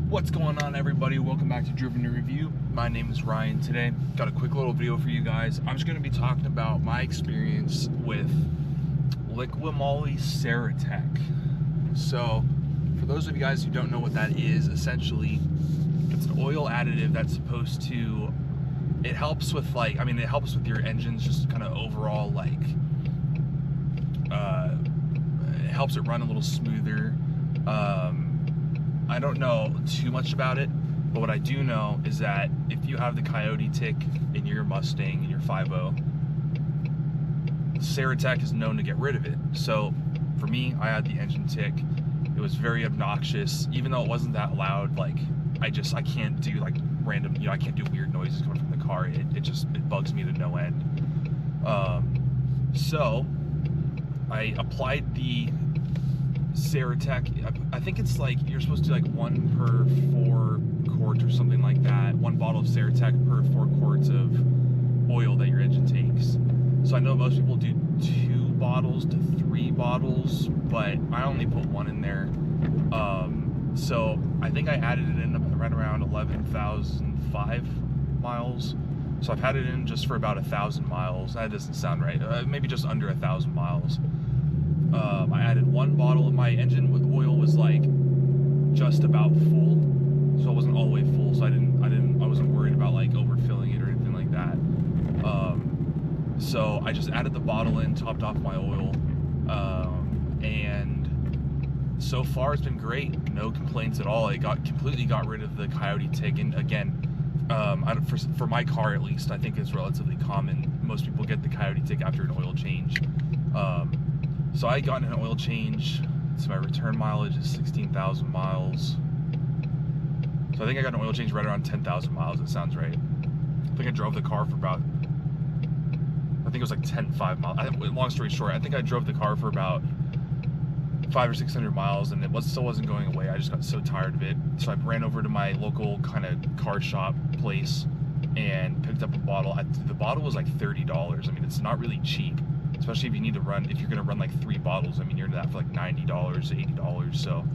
What's going on, everybody? Welcome back to Driven to Review. My name is Ryan. Today, got a quick little video for you guys. I'm just going to be talking about my experience with liqui moly Ceratec. So, for those of you guys who don't know what that is, essentially, it's an oil additive that's supposed to, it helps with it helps with your engines, just kind of overall, it helps it run a little smoother. I don't know too much about it, but what I do know is that if you have the Coyote tick in your Mustang, in your 5.0, Ceratec is known to get rid of it. So for me, I had the engine tick. It was very obnoxious, even though it wasn't that loud. I can't do random, I can't do weird noises coming from the car. It bugs me to no end. So I applied the Ceratec. I think it's you're supposed to do 1 per 4 quarts or something like that. 1 bottle of Ceratec per 4 quarts of oil that your engine takes. So I know most people do 2 bottles to 3 bottles, but I only put 1 in there. So I think I added it in right around 11,005 miles. So I've had it in just for about 1,000 miles. That doesn't sound right. Maybe just under 1,000 miles. I added 1 bottle. My engine with oil was just about full, so it wasn't all the way full. So I wasn't worried about overfilling it or anything like that. So I just added the bottle in, topped off my oil, and so far it's been great. No complaints at all. It completely got rid of the Coyote tick. And again, for my car at least, I think it's relatively common. Most people get the Coyote tick after an oil change. So I got an oil change. So my return mileage is 16,000 miles. So I think I got an oil change right around 10,000 miles. That sounds right. I think I drove the car for about, I think it was 10.5 miles. Long story short, I think I drove the car for about 500 or 600 miles, and it still wasn't going away. I just got so tired of it. So I ran over to my local kind of car shop place and picked up a bottle. The bottle was $30. I mean, it's not really cheap, especially if you need to run, if you're gonna run 3 bottles. I mean, you're into that for $90 to $80. So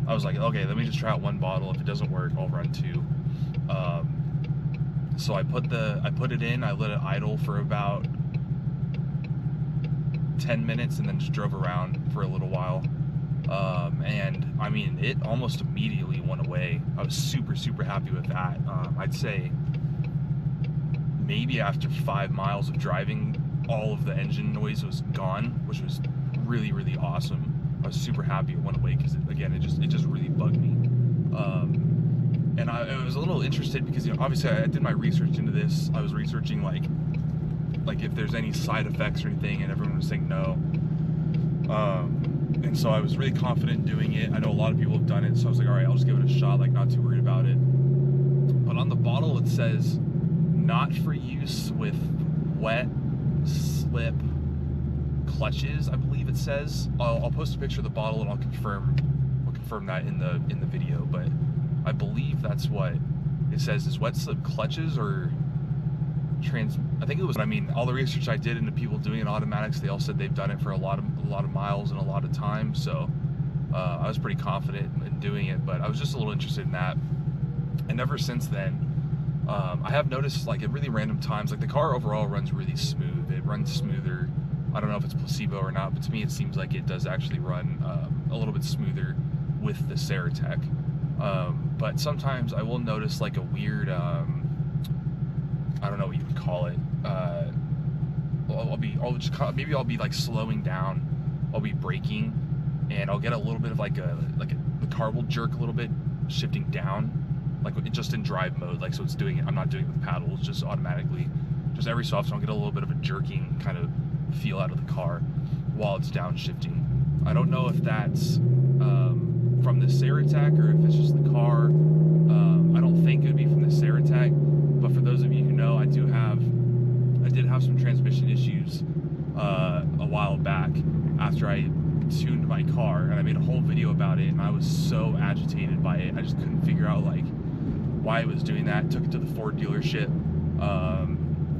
I was like, okay, let me just try out 1 bottle. If it doesn't work, I'll run 2. So I put it in. I let it idle for about 10 minutes and then just drove around for a little while. And I mean, it almost immediately went away. I was super happy with that. I'd say maybe after 5 miles of driving, all of the engine noise was gone, which was really awesome. I was super happy it went away because it just really bugged me. And I was a little interested because obviously I did my research into this. I was researching if there's any side effects or anything, and everyone was saying no. And so I was really confident in doing it. I know a lot of people have done it, so I was like, all right, I'll just give it a shot. Not too worried about it. But on the bottle it says not for use with wet slip clutches, I believe it says. I'll post a picture of the bottle and I'll confirm that in the video, but I believe that's what it says, is wet slip clutches or I think it was. I mean, all the research I did into people doing it automatics, they all said they've done it for a lot of miles and a lot of time. So I was pretty confident in doing it, but I was just a little interested in that. And ever since then, I have noticed at really random times, the car overall runs really smooth. It runs smoother. I don't know if it's placebo or not, but to me it seems like it does actually run a little bit smoother with the Ceratec. But sometimes I will notice a weird, I don't know what you would call it. Maybe I'll be slowing down. I'll be braking, and I'll get a little bit of the car will jerk a little bit, shifting down. Just in drive mode, so it's doing it. I'm not doing it with paddles, just automatically. Just every so often I'll get a little bit of a jerking kind of feel out of the car while it's downshifting. I don't know if that's from the Ceratec or if it's just the car. I don't think it would be from the Ceratec, but for those of you who know, I did have some transmission issues a while back after I tuned my car, and I made a whole video about it, and I was so agitated by it. I just couldn't figure out why it was doing that. Took it to the Ford dealership,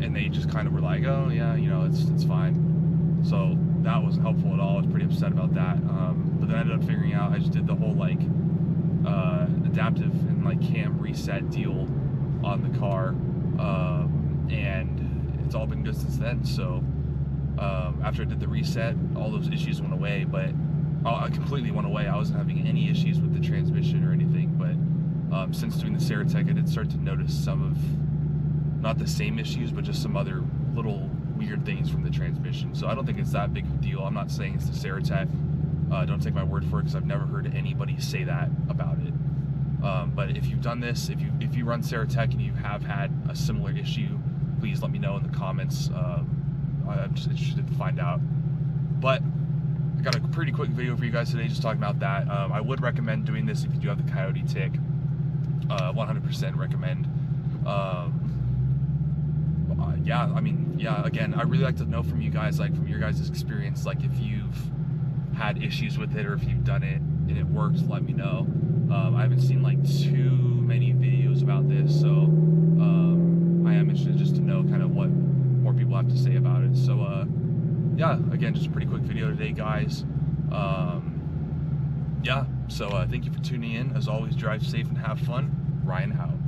and they just kind of were like, oh yeah, it's fine. So that wasn't helpful at all. I was pretty upset about that. But then I ended up figuring out, I just did the whole adaptive and like cam reset deal on the car, and it's all been good since then. So after I did the reset, all those issues went away, but I completely went away. I wasn't having any issues with the transmission or anything, but since doing the Ceratec, I did start to notice some of, not the same issues, but just some other little weird things from the transmission. So I don't think it's that big of a deal. I'm not saying it's the Ceratec. Don't take my word for it, because I've never heard anybody say that about it. But if you've done this, if you run Ceratec and you have had a similar issue, please let me know in the comments. I'm just interested to find out. But I got a pretty quick video for you guys today, just talking about that. I would recommend doing this if you do have the Coyote tick. 100% recommend. Yeah, I mean, yeah, again, I really like to know from you guys, like from your guys' experience, like if you've had issues with it or if you've done it and it works, let me know. I haven't seen like too many videos about this, so I am interested just to know kind of what more people have to say about it. So yeah, again, just a pretty quick video today, guys. Yeah, so thank you for tuning in. As always, drive safe and have fun. Ryan out.